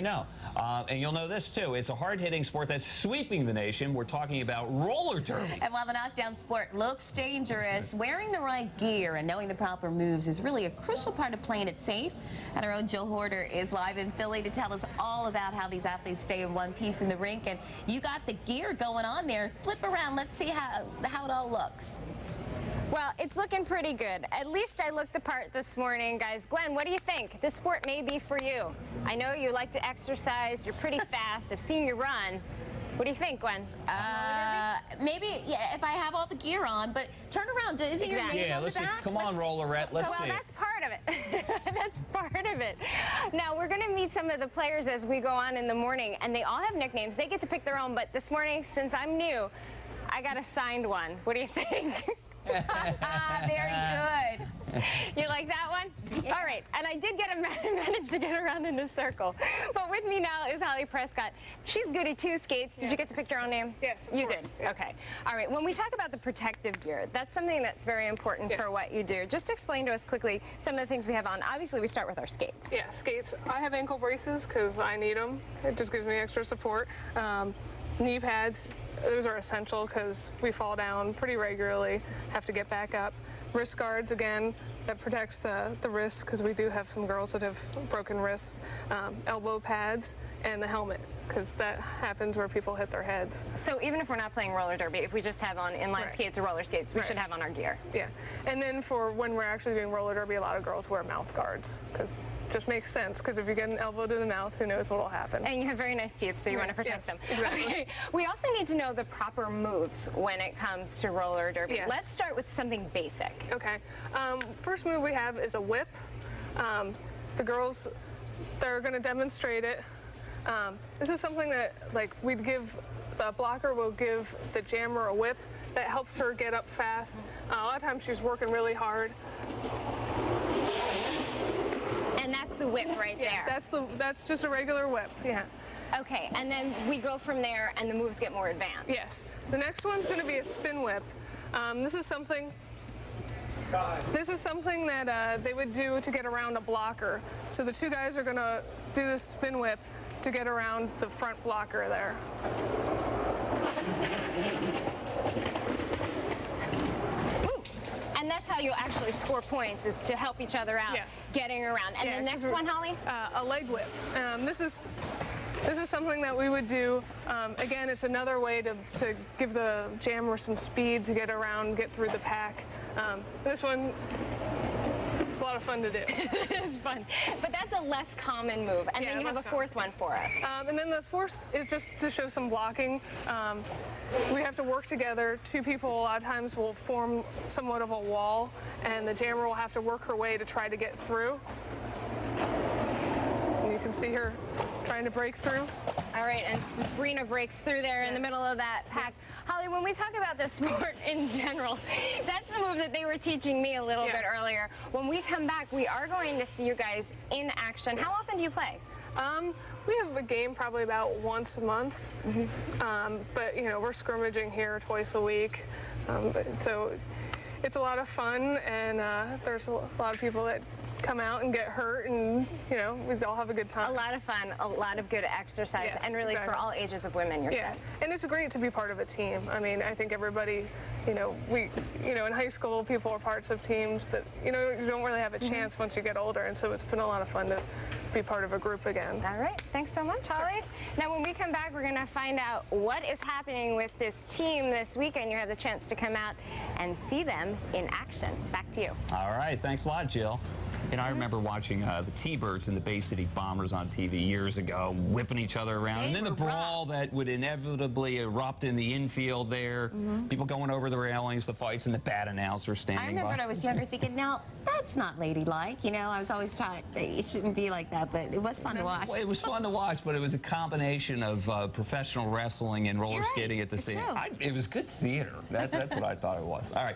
know. And you'll know this, too. It's a hard-hitting sport that's sweeping the nation. We're talking about roller derby. And while the knockdown sport looks dangerous, wearing the right gear and knowing the proper moves is really a crucial part of playing it safe. And our own Jill Horder is live in Philly to tell us all about how these athletes stay in one piece in the rink. And you got the gear going on there. Flip around. Let's see how it all looks. Well, it's looking pretty good. At least I looked the part this morning, guys. Gwen, what do you think? This sport may be for you. I know you like to exercise. You're pretty fast. I've seen you run. What do you think, Gwen? Maybe, yeah, if I have all the gear on, but turn around. Isn't your name on the back? Come on, Rollerette. Let's see. Well, that's part of it. That's part of it. Now, we're going to meet some of the players as we go on in the morning, and they all have nicknames. They get to pick their own, but this morning, since I'm new, I got a signed one. What do you think? Very good. You like that one? Yeah. All right, and I did manage to get around in a circle. But with me now is Holly Prescott. She's goody two skates. Did you get to pick your own name? Yes, you did. Yes. Okay. All right. When we talk about the protective gear, that's something that's very important for what you do. Just explain to us quickly some of the things we have on. Obviously, we start with our skates. Yeah, skates. I have ankle braces because I need them. It just gives me extra support. Knee pads, those are essential because we fall down pretty regularly, have to get back up. Wrist guards, again, that protects the wrists because we do have some girls that have broken wrists. Elbow pads and the helmet because that happens where people hit their heads. So even if we're not playing roller derby, if we just have on inline skates or roller skates, we should have on our gear. Yeah, and then for when we're actually doing roller derby, a lot of girls wear mouth guards because just makes sense because if you get an elbow to the mouth, who knows what will happen. And you have very nice teeth, so you want to protect them. Exactly. Okay. We also need to know the proper moves when it comes to roller derby. Yes. Let's start with something basic. Okay. First move we have is a whip. The girls, they're going to demonstrate it. This is something that, like, we'd give, the blocker will give the jammer a whip that helps her get up fast. A lot of times she's working really hard. And that's the whip right there. That's just a regular whip. Yeah. Okay, and then we go from there and the moves get more advanced. Yes. The next one's going to be a spin whip. This is something that they would do to get around a blocker. So the two guys are going to do this spin whip to get around the front blocker there. And that's how you'll actually score points, is to help each other out, getting around. And the next one, Holly? A leg whip. This is something that we would do. Again, it's another way to give the jammer some speed to get around, get through the pack. This one, it's a lot of fun to do. It's fun. But that's a less common move. And then you have a fourth one for us. And then the fourth is just to show some blocking. We have to work together. Two people a lot of times will form somewhat of a wall, and the jammer will have to work her way to try to get through. And you can see her trying to break through. All right, and Sabrina breaks through there in the middle of that pack. Holly, when we talk about the sport in general, that's the move that they were teaching me a little bit earlier. When we come back, we are going to see you guys in action. How often do you play? We have a game probably about once a month, but you know, we're scrimmaging here twice a week, so it's a lot of fun, and there's a lot of people that come out and get hurt, and you know, we all have a good time. A lot of fun, a lot of good exercise, and really for all ages of women, you're saying. And it's great to be part of a team. I mean, I think everybody, in high school, people are parts of teams, but you don't really have a chance once you get older, and so it's been a lot of fun to be part of a group again. All right, thanks so much, Holly. Now, when we come back, we're going to find out what is happening with this team this weekend. You have the chance to come out and see them in action. Back to you. All right, thanks a lot, Jill. You know, I remember watching the T-Birds and the Bay City Bombers on TV years ago, whipping each other around. And then the brawl that would inevitably erupt in the infield there. People going over the railings, the fights, and the bad announcer standing by. I remember when I was younger thinking, now, that's not ladylike. You know, I was always taught that it shouldn't be like that, but it was fun to watch. Well, it was fun to watch, but it was a combination of professional wrestling and roller skating at the same time. It was good theater. That's what I thought it was. All right.